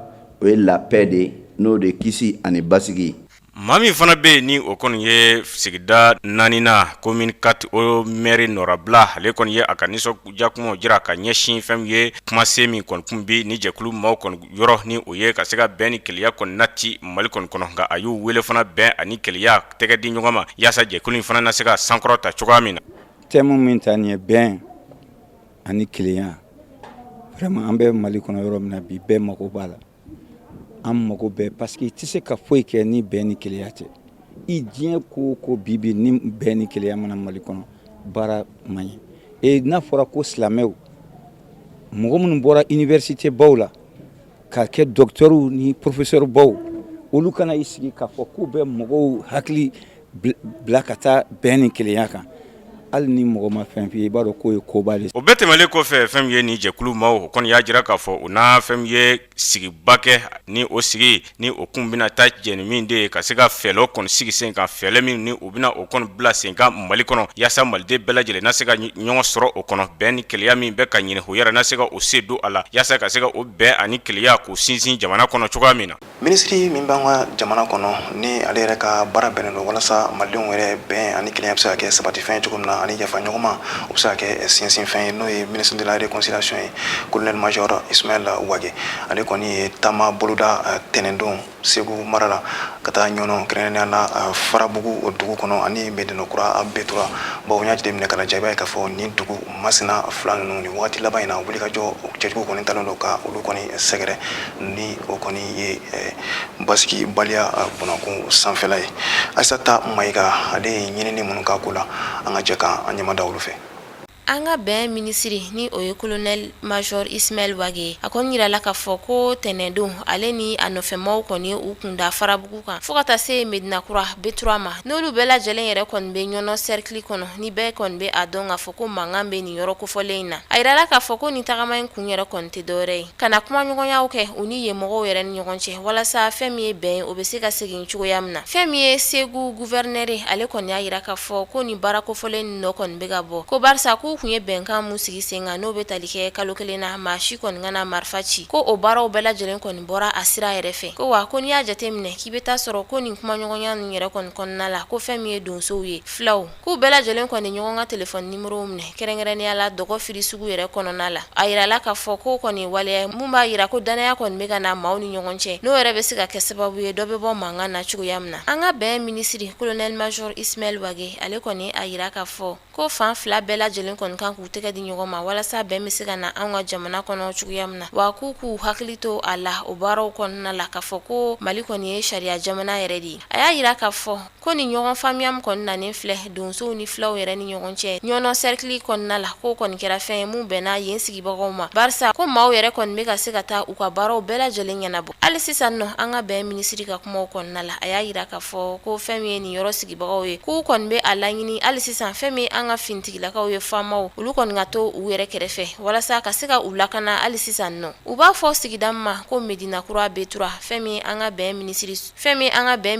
o ye la paix de n'o de kisi ani basigi. Mami fana be ni o kɔni ye sigida nanina commune 4 o maire Norabla ale kɔni ye a ka nisɔndiya kumaw jira ka ɲɛsin fɛn ye kuma se min kɔni kun bi ni jɛkulu maaw kɔni yɔrɔ ni o ye ka se ka bɛn ni keleya kɔni nati Mali kɔni kɔnɔ nka a y'u wele fana bɛn ani keleya tɛgɛ di ɲɔgɔn ma yaasa jɛkulu in fana na se ka sankɔrɔta cogoya min na. Thème min ta nin ye bɛn ani keleya vraiment an bɛ Mali kɔnɔ yɔrɔ min na bi bɛɛ mago b'a la. An mago bɛɛ parce que i tɛ se ka foyi kɛ ni bɛn ni keleya tɛ. I diɲɛ ko ko bibi ni bɛn ni keleya mana Mali kɔnɔ baara man ɲɛ. Et n'a fɔra ko silamɛw mɔgɔ minnu bɔra université baw la ka kɛ docteurw ni professeur baw olu kana i sigi k'a fɔ k'u bɛ mɔgɔw hakili bila ka taa bɛn ni keleya kan. Hali ni mɔgɔ ma fɛn f'i ye i b'a dɔn k'o ye koba de. O bɛɛ tɛmɛlen kɔfɛ fɛn ye ni jɛkulu maaw o kɔni y'a jira k'a fɔ u n'a fɛn ye sigiba kɛ ni o sigi ni o kun bɛna taa jɛni min de ye ka se ka fɛɛrɛw kɔni sigi sen kan fɛɛrɛ min ni u bɛna o kɔni bila sen kan Mali kɔnɔ yaasa maliden bɛɛ lajɛlen na se ka ɲɔgɔn sɔrɔ o kɔnɔ bɛn ni keleya min bɛ ka ɲini o yɛrɛ na se ka o se don a la yaasa ka se ka o bɛn ani keleya k'o sinsin jamana kɔnɔ cogoya min na. Minisiri min b'an ka jamana kɔnɔ ni ale yɛrɛ ka baara bɛnnen don walasa malidenw yɛrɛ bɛn ani keleya bɛ se ka kɛ sabatifɛn cogo min na ani yafa ɲɔgɔn ma o bɛ se ka kɛ sinsinfɛn ye n'o ye ministre de la réconciliation ye colonel major Ismaël Wage ale kɔni ye taama boloda tɛnɛndon Segu mara la ka taa ɲɔnɔ kɛrɛnkɛrɛnnenya la Farabugu o dugu kɔnɔ ani Medinakura a bɛɛ tora bawo n y'a jateminɛ ka lajɛ i b'a ye k'a fɔ nin dugu masina fila ninnu ni wagati laban in na wulikajɔ cɛjugu kɔni talen don ka olu kɔni sɛgɛrɛ ni o kɔni ye basigi baliya bɔnakun sanfɛla ye. Aissata Mayiga ale ye ɲinini minnu k'a ko la an ka jɛ ka an ɲɛma da olu fɛ. An ka bɛn minisiri ni o ye colonel major Ismaël Wage a kɔni yirala k'a fɔ ko tɛnɛndon ale ni a nɔfɛmaw kɔni u kun da Farabugu kan fo ka taa se Medinakura Betura ma n'olu bɛɛ lajɛlen yɛrɛ kɔni bɛ ɲɔnɔ cercle kɔnɔ ni bɛɛ kɔni bɛ a dɔn k'a fɔ ko mankan bɛ nin yɔrɔ kofɔlen in na a yirala k'a fɔ ko nin tagama in kun yɛrɛ kɔni tɛ dɔwɛrɛ ye kana kuma ɲɔgɔnyaw kɛ u ni ɲɛmɔgɔw yɛrɛ ni ɲɔgɔn cɛ walasa fɛn min ye bɛn o bɛ se ka segin cogoya min na fɛn min ye Segu gouverneur ale kɔni y'a yira k'a fɔ ko nin baara kofɔlen nɔ kɔni bɛ ka bɔ ko barisa ko kun ye bɛnkan mun sigi sen kan n'o bɛ tali kɛ kalo kelen na maa si kɔni kana marifa ci ko o baaraw bɛɛ lajɛlen kɔni bɔra a sira yɛrɛ fɛ ko wa ko n'i y'a jateminɛ k'i bɛ taa sɔrɔ ko nin kuma ɲɔgɔnya ninnu yɛrɛ kɔni kɔnɔna la ko fɛn min ye donsow ye filaw k'u bɛɛ lajɛlen kɔni ɲɔgɔn ka telefɔni nimorow minɛ kɛrɛnkɛrɛnnenya la dɔgɔ firi sugu yɛrɛ kɔnɔna la a yirala k'a fɔ ko kɔni waleya mun b'a yira ko danaya kɔni bɛ ka na maaw ni ɲɔgɔn cɛ n'o yɛrɛ bɛ se ka kɛ sababu ye dɔ bɛ bɔ mankan na cogoya min na an ka bɛn minisiri colonel major Ismaël Wage ale kɔni a yira k'a fɔ ko fan fila bɛɛ lajɛlen kɔni kan k'u tɛgɛ di ɲɔgɔn ma walasa bɛn bɛ se ka na an ka jamana kɔnɔ cogoya min na wa k'u hakili to a la o baaraw kɔnɔna la k'a fɔ ko Mali kɔni ye sariya jamana yɛrɛ de ye a y'a yira k'a fɔ ko ni ɲɔgɔn faamuya min kɔni nanen filɛ donsow ni filaw yɛrɛ ni ɲɔgɔn cɛ ɲɔnɔ cercle kɔnɔna la ko kɔni kɛra fɛn ye mun bɛnna yen sigibagaw ma barisa ko maaw yɛrɛ kɔni bɛ ka se ka taa u ka baaraw bɛɛ lajɛlen ɲɛnabɔ hali sisan nɔ an ka bɛn minisiri ka kumaw kɔnɔna la a y'a yira k'a fɔ ko fɛn min ye nin yɔrɔ sigibagaw ye k'u kɔni bɛ a laɲini hali sisan fɛn min an ka finitigilakaw ye faamaw olu kɔni ka to u yɛrɛ kɛrɛfɛ walasa ka se ka u lakana hali sisan nɔ u b'a fɔ sigida ma ko Medinakura Betura fɛn min an ka bɛn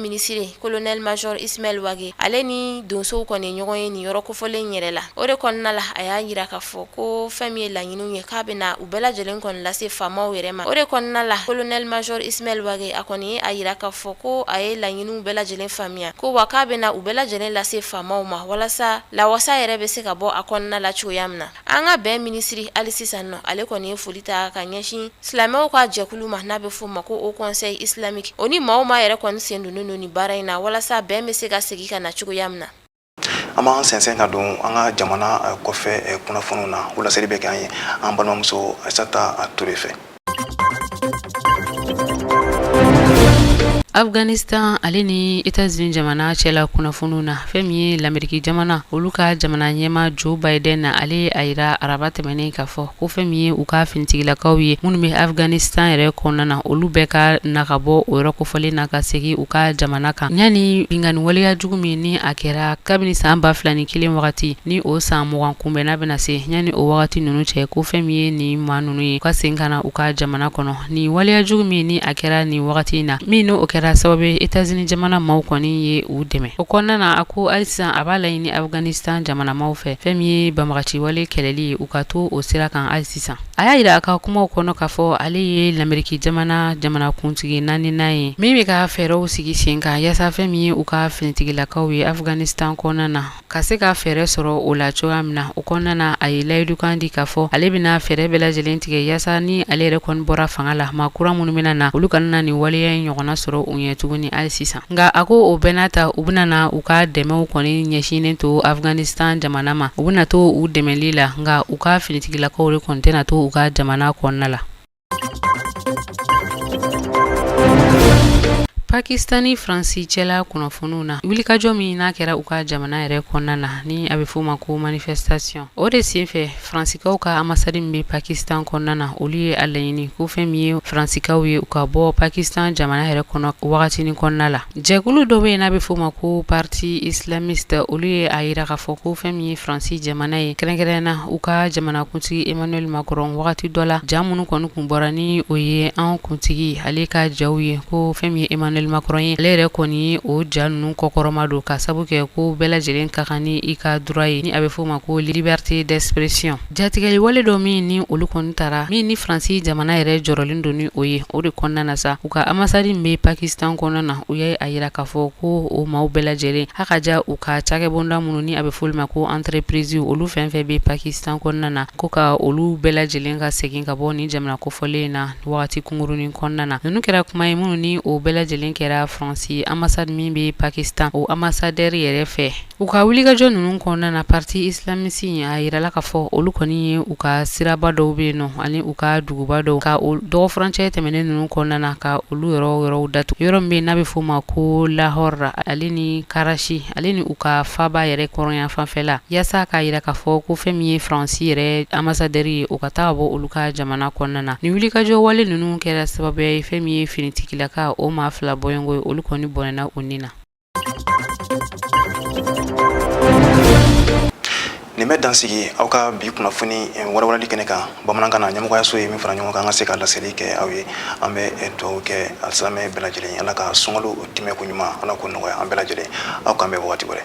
minisiri colonel major Ismaël Wage ale ni donsow kɔni ɲɔgɔn ye nin yɔrɔ kofɔlen yɛrɛ la o de kɔnɔna la a y'a yira k'a fɔ ko fɛn min ye laɲiniw ye k'a bɛna u bɛɛ lajɛlen kɔni lase faamaw yɛrɛ ma o de kɔnɔna la colonel major Ismaël Wage a kɔni ye a yira k'a fɔ ko a ye laɲiniw bɛɛ lajɛlen faamuya ko wa k'a bɛna u bɛɛ lajɛlen lase faamaw ma walasa lawasa yɛrɛ bɛ se ka bɔ a kɔnɔna la cogoya min na an ka bɛn minisiri hali sisan nɔ ale kɔni ye foli ta ka ɲɛsin silamɛw ka jɛkulu ma n'a bɛ fɔ o ma ko au conseil islamique o ni maa o maa yɛrɛ kɔni sen donnen don nin baara in na walasa bɛn bɛ se ka segin ka na cogoya min na an b'an sɛnsɛn ka don an ka jamana kɔfɛ kunnafoniw na o laseli bɛ kɛ an ye an balimamuso Aissata Ture fɛ. Afghanistan ale ni États-Unis jamana cɛla kunnafoniw na fɛn min ye l'Amérique jamana olu ka jamana ɲɛma Joe Biden na ale a yira araba tɛmɛnen k'a fɔ ko fɛn min ye u ka finitigilakaw ye minnu bɛ Afghanistan yɛrɛ kɔnɔna na olu bɛɛ ka na ka bɔ o yɔrɔ kofɔlen na ka segin u ka jamana kan yanni bingani waleya jugu min ni a kɛra kabini san 2001 wagati ni o san 20 kunbɛnna bɛna se yanni o wagati ninnu cɛ ko fɛn min ye nin maa ninnu ye u ka segin ka na u ka jamana kɔnɔ ni waleya jugu min ni a kɛra nin wagati in na min n'o kɛra kɛra sababu États-Unis jamana maaw kɔni ye u dɛmɛ. O kɔnɔna na a ko halisa a b'a laɲini Afghanistan jamana maaw fɛ fɛn min ye banbagaci wale kɛlɛli ye u ka to o sira kan hali sisan. A y'a yira a ka kumaw kɔnɔ k'a fɔ ale ye l'Amérique jamanakuntigi 4nan ye min bɛ ka fɛɛrɛw sigi sen kan yaasa fɛn min ye u ka finitigilakaw ye Afghanistan kɔnɔna na ka se ka fɛɛrɛ sɔrɔ o la cogoya min na. O kɔnɔna na a ye layidukan di k'a fɔ ale bɛna fɛɛrɛ bɛɛ lajɛlen tigɛ yaasa ni ale yɛrɛ kɔni bɔra fanga la maa kura minnu bɛna na olu kana nin waleya in ɲɔgɔnna sɔrɔ u ɲɛ tuguni hali sisan. Nka a ko o bɛɛ n'a ta u bɛna na u ka dɛmɛw kɔni ɲɛsinnen to Afghanistan jamana ma u bɛna to u dɛmɛli la nka u ka finitigilakaw de kɔni tɛna to u ka jamana kɔnɔna la. Pakistani Fransi cɛla kunnafoniw na wulikajɔ min n'a kɛra u ka jamana yɛrɛ kɔnɔna na ni a bɛ f'o ma ko manifestation. O de senfɛ Fransikaw ka ambassade min bɛ Pakistan kɔnɔna na olu ye a laɲini ko fɛn min ye Fransikaw ye u ka bɔ Pakistan jamana yɛrɛ kɔnɔ wagatinin kɔnɔna la. Jɛkulu dɔ bɛ yen n'a bɛ f'o ma ko parti islamiste olu ye a yira k'a fɔ ko fɛn min ye Fransi jamana ye kɛrɛnkɛrɛnna u ka jamanakuntigi Emmanuel Macron wagati dɔ la ja minnu kɔni kun bɔra ni o ye an kuntigi ale ka jaw ye ko fɛn min ye Emmanuel Macron ye ale yɛrɛ kɔni o ja ninnu kɔkɔrɔma don ka sabu kɛ ko bɛɛ lajɛlen ka kan ni i ka droit ye ni a bɛ f'o ma ko liberté d'expression. Jatigɛli wale dɔ min ni olu kɔni taara min ni Fransi jamana yɛrɛ jɔrɔlen don ni o ye o de kɔnɔna na sa u ka ambassade min bɛ Pakistan kɔnɔna na u ye a yira k'a fɔ ko o maaw bɛɛ lajɛlen a ka ja u ka cakɛbonda minnu ni a bɛ f'olu ma ko entreprise olu fɛn fɛn bɛ Pakistan kɔnɔna na ko ka olu bɛɛ lajɛlen ka segin ka bɔ ni jamana kofɔlen na wagati kunkurunin kɔnɔna na. Ninnu kɛra kuma ye minnu ni o bɛɛ lajɛlen kɛra Fransi ambassade min bɛ Pakistan o ambassadeur yɛrɛ fɛ. U ka wulikajɔ ninnu kɔnɔna na parti islamiste a yirala k'a fɔ olu kɔni ye u ka siraba dɔw bɛ yen nɔ ani u ka duguba dɔw ka o dɔgɔ furancɛ tɛmɛnen ninnu kɔnɔna na ka olu yɔrɔw datugu. Yɔrɔ min bɛ n'a bɛ f'o ma ko Lahore ale ni Karachi ale ni u ka faba yɛrɛ kɔrɔnya fanfɛla yaasa k'a yira k'a fɔ ko fɛn min ye Fransi yɛrɛ ambassadeur ye o ka taa bɔ olu ka jamana kɔnɔna na. Ni wulikajɔ wale ninnu kɛra sababu ye fɛn min ye finitigilaka o maa fila bɔɲɔgɔn ye olu kɔni bɔnɛna o ni na. Nin bɛ dansigi aw ka bi kunnafoni walawalali kɛnɛ kan bamanankan na ɲɛmɔgɔyaso ye min fara ɲɔgɔn kan an ka se ka laseli kɛ aw ye an bɛ dugawu kɛ alisamɛ bɛɛ lajɛlen ala ka sunkalo tɛmɛ ko ɲuman ala ko nɔgɔya an bɛɛ lajɛlen aw k'an bɛn wagati wɛrɛ.